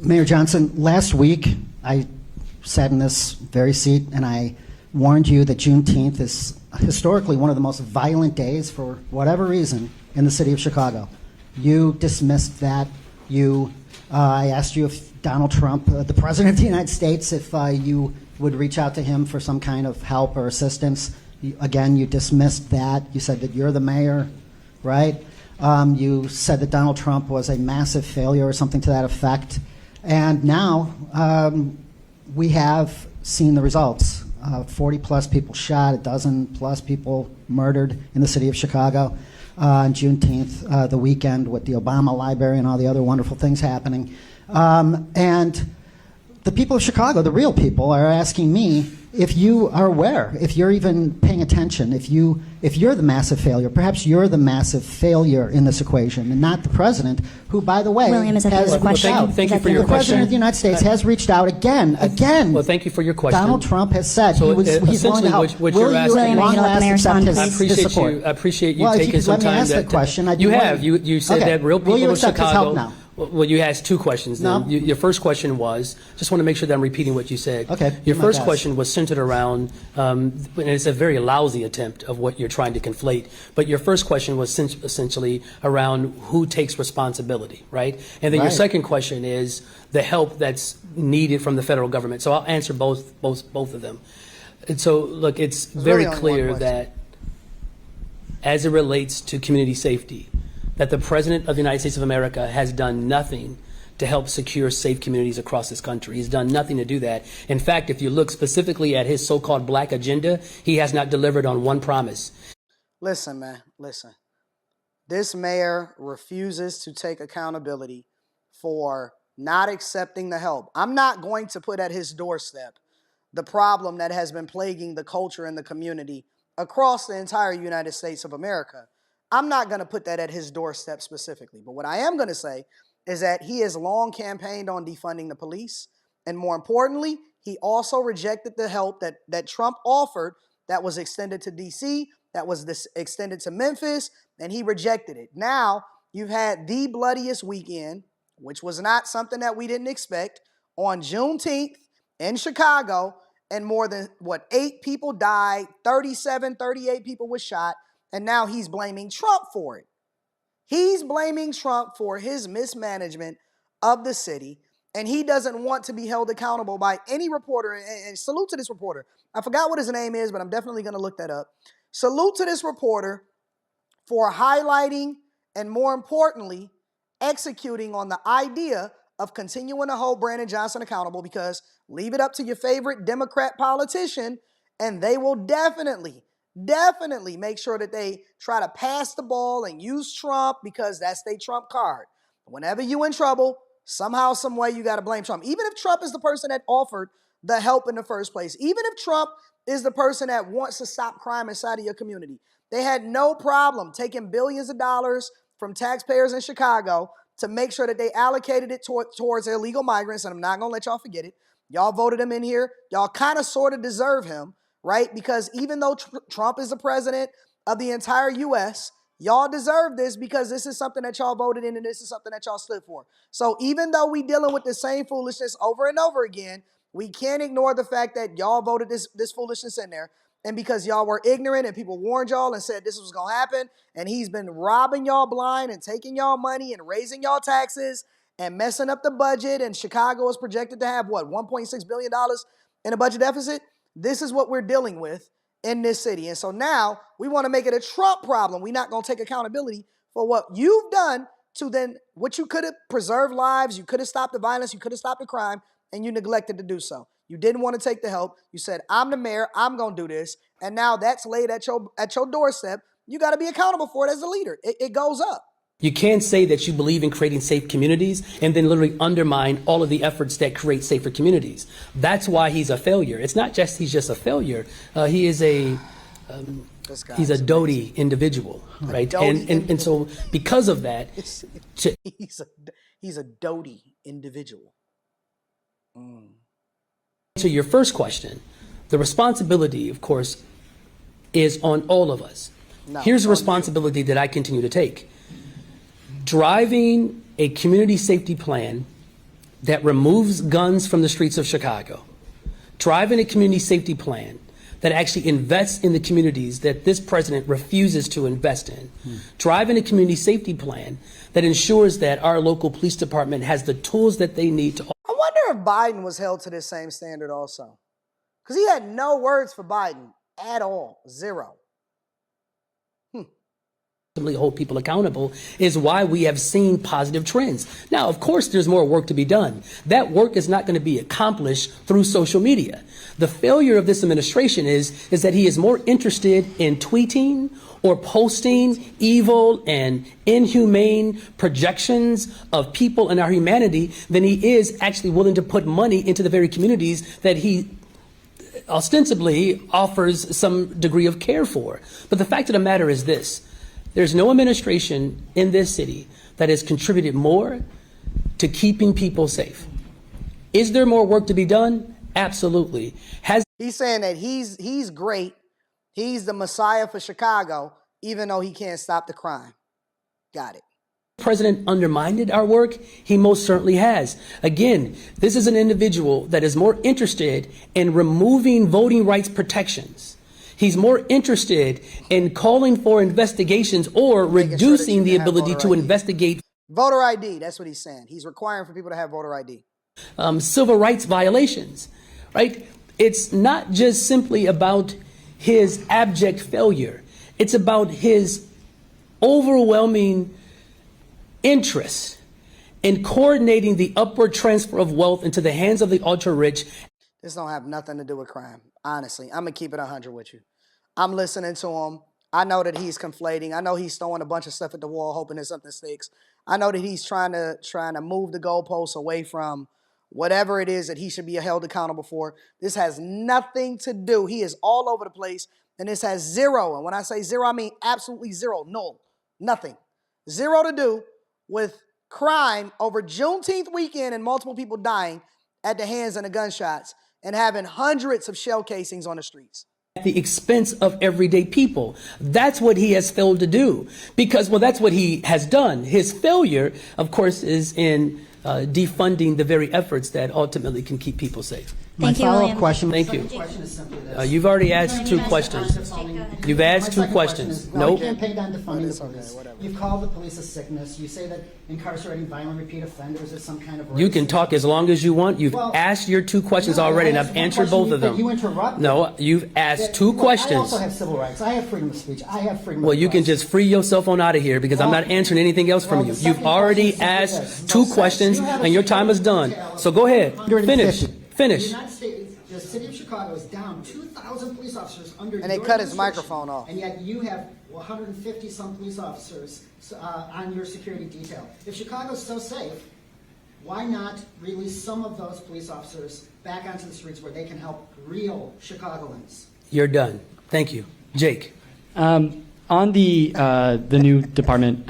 Mayor Johnson, last week I sat in this very seat and I warned you that Juneteenth is historically one of the most violent days for whatever reason in the city of Chicago. You dismissed that. I asked you if Donald Trump, the President of the United States, if you would reach out to him for some kind of help or assistance. Again, you dismissed that. You said that you're the mayor, right? You said that Donald Trump was a massive failure or something to that effect. And now we have seen the results. 40 plus people shot, a dozen plus people murdered in the city of Chicago on Juneteenth, the weekend with the Obama Library and all the other wonderful things happening. And the people of Chicago, the real people, are asking me if you are aware, if you're even paying attention, if you're the massive failure. Perhaps you're the massive failure in this equation, and not the president, who, by the way, William, is that has the question? reached out. Thank you for your The President of the United States has reached out again. Well, thank you for your question. Donald Trump has said So, he's willing to help. what Will you're you asking- at William, long you know what the last mayor accept responds? his support? I appreciate you Well, if you taking could some let me time. ask that question, I'd be You willing have. to- You said Okay. that real Will people you of accept his Chicago. help now? Well, you asked two questions. Then. No. Your first question was, just want to make sure that I'm repeating what you said. Okay. Your My first bad. question was centered around, and it's a very lousy attempt of what you're trying to conflate, but your first question was essentially around who takes responsibility, right? And then your Right. second question is the help that's needed from the federal government. So I'll answer both of them. And so, look, it's very really only one clear question. that as it relates to community safety, that the President of the United States of America has done nothing to help secure safe communities across this country. He's done nothing to do that. In fact, if you look specifically at his so-called black agenda, he has not delivered on one promise. Listen, man, listen. This mayor refuses to take accountability for not accepting the help. I'm not going to put at his doorstep the problem that has been plaguing the culture and the community across the entire United States of America. I'm not going to put that at his doorstep specifically. But what I am going to say is that he has long campaigned on defunding the police. And more importantly, he also rejected the help that Trump offered that was extended to D.C., that was extended to Memphis, and he rejected it. Now, you've had the bloodiest weekend, which was not something that we didn't expect, on Juneteenth in Chicago, and more than, 8 people died, 38 people were shot, and now he's blaming Trump for it. He's blaming Trump for his mismanagement of the city, and he doesn't want to be held accountable by any reporter. And salute to this reporter. I forgot what his name is, but I'm definitely going to look that up. Salute to this reporter for highlighting and, more importantly, executing on the idea of continuing to hold Brandon Johnson accountable, because leave it up to your favorite Democrat politician, and they will definitely make sure that they try to pass the ball and use Trump, because that's their Trump card. Whenever you in trouble, somehow, some way, you got to blame Trump. Even if Trump is the person that offered the help in the first place, even if Trump is the person that wants to stop crime inside of your community, they had no problem taking billions of dollars from taxpayers in Chicago to make sure that they allocated it towards illegal migrants. And I'm not going to let y'all forget it. Y'all voted him in here. Y'all kind of sort of deserve him, right? Because even though Trump is the president of the entire U.S., y'all deserve this, because this is something that y'all voted in and this is something that y'all stood for. So even though we dealing with the same foolishness over and over again, we can't ignore the fact that y'all voted this foolishness in there. And because y'all were ignorant and people warned y'all and said this was going to happen, and he's been robbing y'all blind and taking y'all money and raising y'all taxes and messing up the budget, and Chicago is projected to have, $1.6 billion in a budget deficit? This is what we're dealing with in this city. And so now we want to make it a Trump problem. We're not going to take accountability for what you've done to then what you could have preserved lives. You could have stopped the violence. You could have stopped the crime, and you neglected to do so. You didn't want to take the help. You said, I'm the mayor. I'm going to do this. And now that's laid at your doorstep. You got to be accountable for it as a leader. It goes up. You can't say that you believe in creating safe communities and then literally undermine all of the efforts that create safer communities. That's why he's a failure. It's not just he's just a failure. He is he's a doty individual, right? And so because of that, he's a doty individual. To your first question, the responsibility, of course, is on all of us. No, Here's the responsibility that I continue to take. Driving a community safety plan that removes guns from the streets of Chicago, driving a community safety plan that actually invests in the communities that this president refuses to invest in, driving a community safety plan that ensures that our local police department has the tools that they need to I wonder if Biden was held to this same standard also. Because he had no words for Biden at all. Zero. ultimately hold people accountable is why we have seen positive trends. Now, of course, there's more work to be done. That work is not going to be accomplished through social media. The failure of this administration is that he is more interested in tweeting or posting evil and inhumane projections of people and our humanity than he is actually willing to put money into the very communities that he ostensibly offers some degree of care for. But the fact of the matter is this: there's no administration in this city that has contributed more to keeping people safe. Is there more work to be done? Absolutely. He's saying that he's great. He's the Messiah for Chicago, even though he can't stop the crime. Got it. The president undermined our work? He most certainly has. Again, this is an individual that is more interested in removing voting rights protections. He's more interested in calling for investigations or reducing the ability to investigate voter ID. That's what he's saying. He's requiring for people to have voter ID. Civil rights violations, right? It's not just simply about his abject failure. It's about his overwhelming interest in coordinating the upward transfer of wealth into the hands of the ultra-rich. This don't have nothing to do with crime. Honestly, I'm going to keep it 100 with you. I'm listening to him. I know that he's conflating. I know he's throwing a bunch of stuff at the wall, hoping that something sticks. I know that he's trying to move the goalposts away from whatever it is that he should be held accountable for. This has nothing to do. He is all over the place, and this has zero. And when I say zero, I mean absolutely zero, null, nothing. Zero to do with crime over Juneteenth weekend and multiple people dying at the hands of the gunshots and having hundreds of shell casings on the streets. At the expense of everyday people. That's what he has failed to do because, well, that's what he has done. His failure, of course, is in defunding the very efforts that ultimately can keep people safe. My follow-up question. Thank you. Question is simply this. You've already asked two questions. You've asked two questions. No, Nope. you campaigned on defunding the okay, police. whatever. You've called the police a sickness. You say that incarcerating violent repeat offenders is some kind of You can talk as long as you want. You've Well, asked your two questions no, already, and I I've asked one answered question, both of them. but you interrupted. No, you've asked two Look, questions. I also have civil rights. I have freedom of speech. I have freedom Well, of you can press. just free yourself on out of here because I'm Well, not answering anything else from well, you. the You've second already question is asked this. two So, questions, you have a and your time is done. detail So go ahead. 150. Finish. The United States, the city of Chicago is down 2,000 police officers under And they your cut his administration. microphone off. And yet you have 150 some police officers on your security detail. If Chicago's so safe, why not release some of those police officers back onto the streets where they can help real Chicagoans? You're done. Thank you. Jake. On the new department,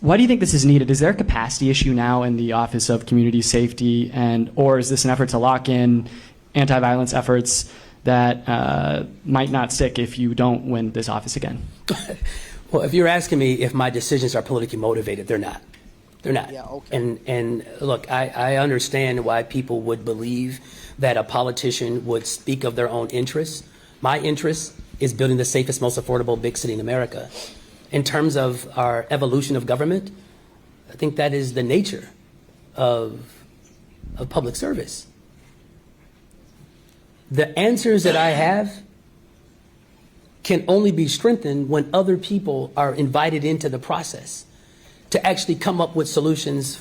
why do you think this is needed? Is there a capacity issue now in the Office of Community Safety, or is this an effort to lock in anti-violence efforts that might not stick if you don't win this office again? Well, if you're asking me if my decisions are politically motivated, they're not. They're not. Yeah, okay. And look, I understand why people would believe that a politician would speak of their own interests. My interest is building the safest, most affordable big city in America. In terms of our evolution of government, I think that is the nature of public service. The answers that I have can only be strengthened when other people are invited into the process to actually come up with solutions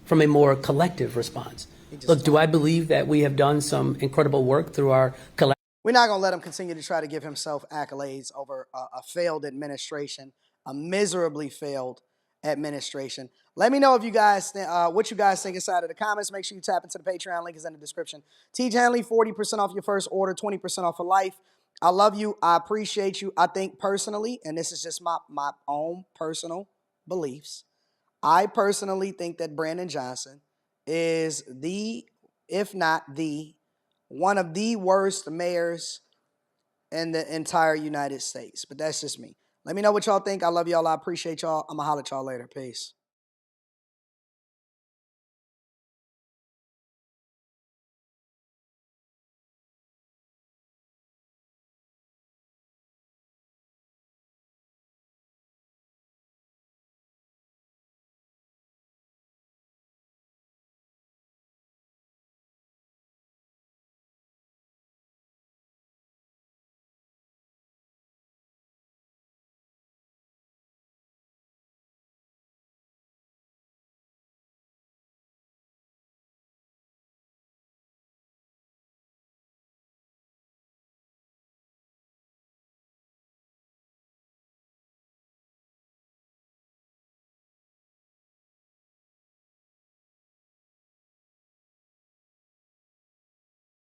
from a more collective response. Look, do I believe that we have done some incredible work through our collective? We're not going to let him continue to try to give himself accolades over a failed administration, a miserably failed administration. Let me know if you guys what you guys think inside of the comments. Make sure you tap into the Patreon. Link is in the description. T. Hanley, 40% off your first order, 20% off for life. I love you. I appreciate you. I think personally, and this is just my own personal beliefs, I personally think that Brandon Johnson is the, if not the, one of the worst mayors in the entire United States. But that's just me. Let me know what y'all think. I love y'all. I appreciate y'all. I'm going to holler at y'all later. Peace.